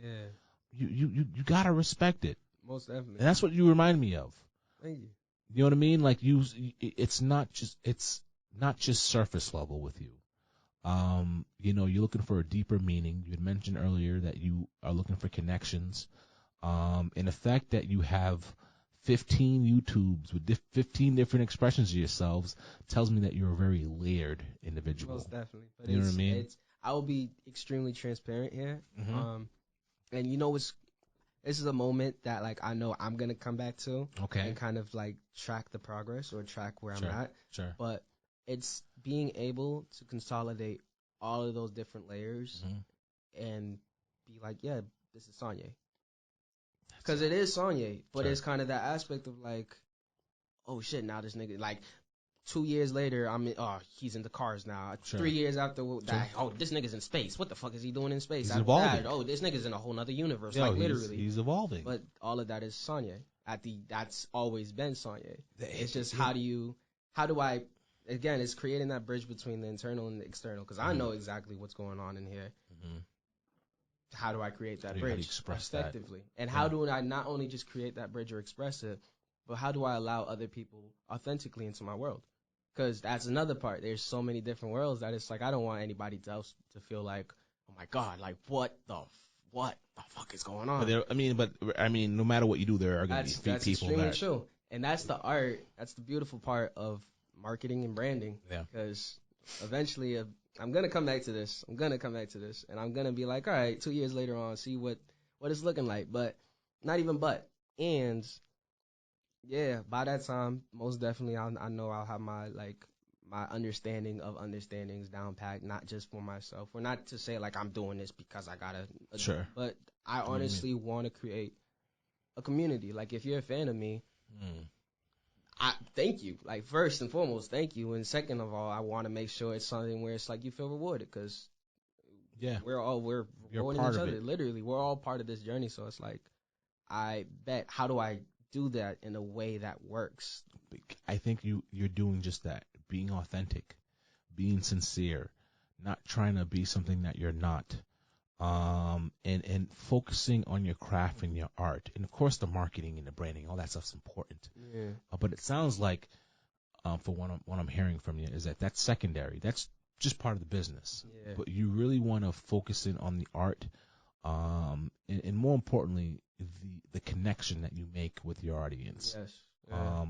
[SPEAKER 1] You gotta respect it.
[SPEAKER 2] Most definitely.
[SPEAKER 1] And that's what you remind me of.
[SPEAKER 2] Thank you.
[SPEAKER 1] You know what I mean? Like it's not just surface level with you. You're looking for a deeper meaning. You had mentioned earlier that you are looking for connections. And the fact that you have 15 YouTubes with 15 different expressions of yourselves tells me that you're a very layered individual.
[SPEAKER 2] Most definitely. But
[SPEAKER 1] you know what I mean?
[SPEAKER 2] I will be extremely transparent here.
[SPEAKER 1] Mm-hmm.
[SPEAKER 2] And this is a moment that like I know I'm gonna come back to.
[SPEAKER 1] Okay.
[SPEAKER 2] And kind of like track the progress or track where
[SPEAKER 1] Sure.
[SPEAKER 2] I'm at.
[SPEAKER 1] Sure.
[SPEAKER 2] But it's being able to consolidate all of those different layers and be like, yeah, this is Sanye. Because it is Sanye, but
[SPEAKER 1] Sure.
[SPEAKER 2] it's kind of that aspect of like, oh shit, now this nigga, like 2 years later, he's into cars now.
[SPEAKER 1] Sure.
[SPEAKER 2] 3 years after that, this nigga's in space. What the fuck is he doing in space?
[SPEAKER 1] He's evolving.
[SPEAKER 2] That, this nigga's in a whole nother universe, literally.
[SPEAKER 1] He's evolving.
[SPEAKER 2] But all of that is Sanye. That's always been Sanye. It's just how do I, again, it's creating that bridge between the internal and the external. Because I know exactly what's going on in here.
[SPEAKER 1] Mm-hmm.
[SPEAKER 2] How do I create that bridge
[SPEAKER 1] how do you express
[SPEAKER 2] effectively?
[SPEAKER 1] That?
[SPEAKER 2] And how do I not only just create that bridge or express it, but how do I allow other people authentically into my world? Because that's another part. There's so many different worlds that it's like I don't want anybody else to feel like, oh my God, like what the fuck is going on?
[SPEAKER 1] But no matter what you do, there are going to be people.
[SPEAKER 2] That's extremely true, and that's the art. That's the beautiful part of marketing and branding.
[SPEAKER 1] Yeah.
[SPEAKER 2] Because eventually, I'm gonna come back to this. And I'm gonna be like, all right, 2 years later on, see what it's looking like. But not even and. Yeah, by that time, most definitely, I know I'll have my understanding of understandings down packed, not just for myself, or not to say like I'm doing this because I gotta.
[SPEAKER 1] Sure.
[SPEAKER 2] But I honestly want to create a community. Like if you're a fan of me, I thank you. Like first and foremost, thank you, and second of all, I want to make sure it's something where it's like you feel rewarded because we're rewarding each other. Literally, we're all part of this journey. So it's like, I bet. How do I do that in a way that works?
[SPEAKER 1] I think you're doing just that, being authentic, being sincere, not trying to be something that you're not, and focusing on your craft and your art, and of course the marketing and the branding, all that stuff's important.
[SPEAKER 2] Yeah.
[SPEAKER 1] But it sounds like, for what I'm hearing from you, is that that's secondary. That's just part of the business.
[SPEAKER 2] Yeah.
[SPEAKER 1] But you really want to focus in on the art, and more importantly, the connection that you make with your audience.
[SPEAKER 2] Yes. Yeah.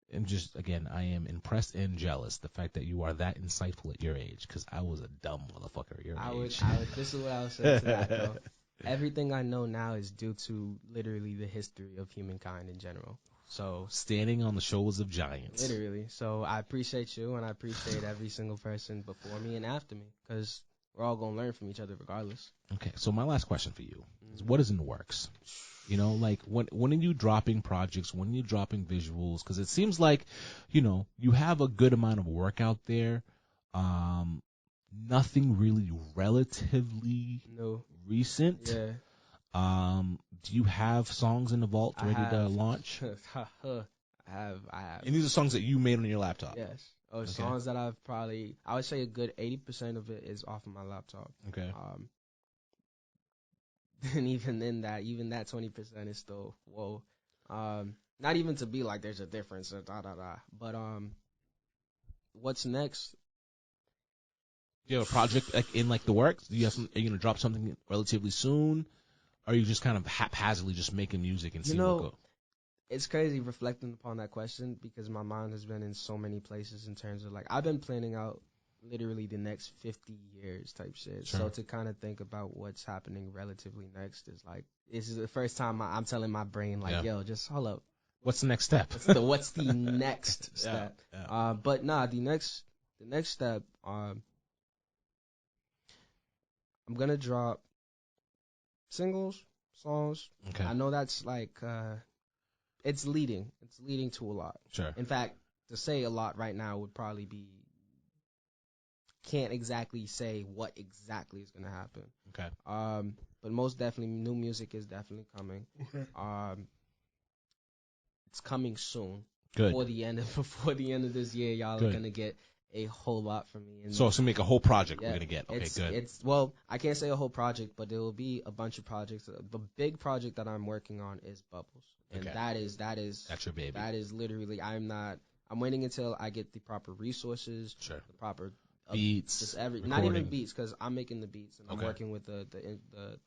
[SPEAKER 1] And just again, I am impressed and jealous the fact that you are that insightful at your age, because I was a dumb motherfucker at your age.
[SPEAKER 2] This is what I would say to that though. Everything I know now is due to literally the history of humankind in general. So
[SPEAKER 1] standing on the shoulders of giants.
[SPEAKER 2] Literally. So I appreciate you, and I appreciate every single person before me and after me, because we're all going to learn from each other regardless.
[SPEAKER 1] Okay, so my last question for you is, what is in the works? Like when are you dropping projects? When are you dropping visuals? Because it seems like, you have a good amount of work out there. Nothing really relatively recent.
[SPEAKER 2] Yeah.
[SPEAKER 1] Do you have songs in the vault ready to launch?
[SPEAKER 2] I have.
[SPEAKER 1] And these are songs that you made on your laptop?
[SPEAKER 2] Yes. Songs that I would say a good 80% of it is off of my laptop.
[SPEAKER 1] Okay.
[SPEAKER 2] And even that 20% is still whoa. Not even to be like there's a difference or But what's next?
[SPEAKER 1] Do you have a project in the works? Are you gonna drop something relatively soon? Or are you just kind of haphazardly just making music and seeing what goes?
[SPEAKER 2] It's crazy reflecting upon that question, because my mind has been in so many places in terms of I've been planning out literally the next 50 years type shit.
[SPEAKER 1] Sure.
[SPEAKER 2] So to kind of think about what's happening relatively next is this is the first time I'm telling my brain yo, just hold up.
[SPEAKER 1] What's the next step?
[SPEAKER 2] What's the next step?
[SPEAKER 1] Yeah.
[SPEAKER 2] But the next step, I'm gonna drop singles, songs.
[SPEAKER 1] Okay.
[SPEAKER 2] I know that's it's leading to a lot.
[SPEAKER 1] Sure.
[SPEAKER 2] In fact, to say a lot right now would probably be, can't exactly say what exactly is gonna happen.
[SPEAKER 1] Okay.
[SPEAKER 2] But most definitely, new music is definitely coming.
[SPEAKER 1] Okay.
[SPEAKER 2] It's coming soon.
[SPEAKER 1] Good.
[SPEAKER 2] Before the end of this year, y'all are gonna get a whole lot for me. And
[SPEAKER 1] So it's gonna make a whole project
[SPEAKER 2] yeah,
[SPEAKER 1] we're gonna get. Okay, good.
[SPEAKER 2] It's well, I can't say a whole project, but there will be a bunch of projects. The big project that I'm working on is Bubbles, and
[SPEAKER 1] Okay.
[SPEAKER 2] that's
[SPEAKER 1] your baby.
[SPEAKER 2] That is literally I'm waiting until I get the proper resources,
[SPEAKER 1] Sure.
[SPEAKER 2] the proper
[SPEAKER 1] Beats,
[SPEAKER 2] just not
[SPEAKER 1] recording.
[SPEAKER 2] even beats, because I'm making the beats and I'm
[SPEAKER 1] Okay.
[SPEAKER 2] working with the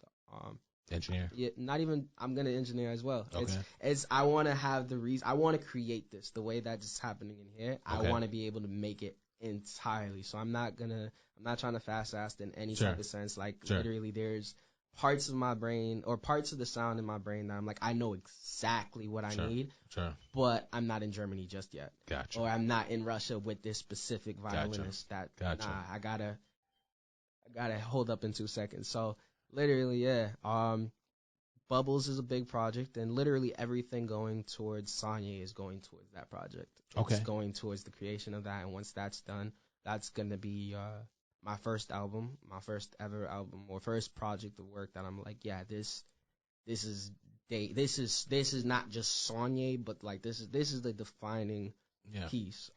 [SPEAKER 1] engineer.
[SPEAKER 2] Yeah, not even. I'm gonna engineer as well.
[SPEAKER 1] Okay.
[SPEAKER 2] It's. I want to have the reason. I want to create this the way that is happening in here.
[SPEAKER 1] Okay.
[SPEAKER 2] I want to be able to make it entirely. So I'm not trying to fast ass in any
[SPEAKER 1] Sure.
[SPEAKER 2] type of sense. Like
[SPEAKER 1] Sure.
[SPEAKER 2] literally, there's parts of my brain or parts of the sound in my brain that I'm like, I know exactly what I
[SPEAKER 1] Sure.
[SPEAKER 2] need,
[SPEAKER 1] Sure.
[SPEAKER 2] but I'm not in Germany just yet.
[SPEAKER 1] Gotcha.
[SPEAKER 2] Or I'm not in Russia with this specific violinist.
[SPEAKER 1] Gotcha.
[SPEAKER 2] Nah, I gotta hold up in 2 seconds. So literally, yeah. Bubbles is a big project, and literally everything going towards Sanye is going towards that project.
[SPEAKER 1] Okay.
[SPEAKER 2] It's going towards the creation of that, and once that's done, that's gonna be my first album, my first ever album, or first project of work that I'm like, yeah, this is not just Sanye, but like this is the defining piece.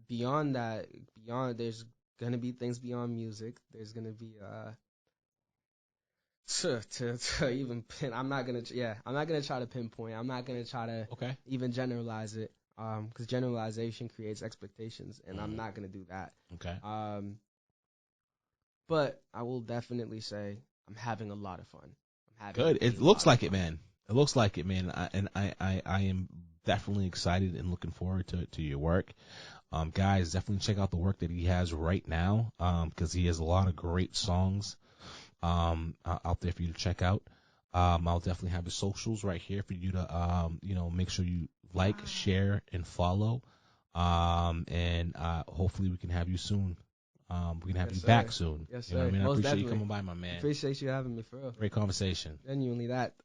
[SPEAKER 2] Beyond that, there's gonna be things beyond music. There's gonna be to even pin. I'm not gonna try to pinpoint. I'm not gonna try to even generalize it. Because generalization creates expectations, and I'm not gonna do that.
[SPEAKER 1] Okay.
[SPEAKER 2] But I will definitely say I'm having a lot of fun.
[SPEAKER 1] Good. It looks like it, man. It looks like it, man. I am definitely excited and looking forward to your work. Guys, definitely check out the work that he has right now. Because he has a lot of great songs out there for you to check out. I'll definitely have the socials right here for you to make sure you like, share, and follow. And hopefully we can have you soon. We can have you back soon.
[SPEAKER 2] Yes,
[SPEAKER 1] you know what I mean?
[SPEAKER 2] Most
[SPEAKER 1] I appreciate
[SPEAKER 2] definitely.
[SPEAKER 1] you coming by, my man.
[SPEAKER 2] Appreciate you having me, for real.
[SPEAKER 1] Great conversation.
[SPEAKER 2] Genuinely that.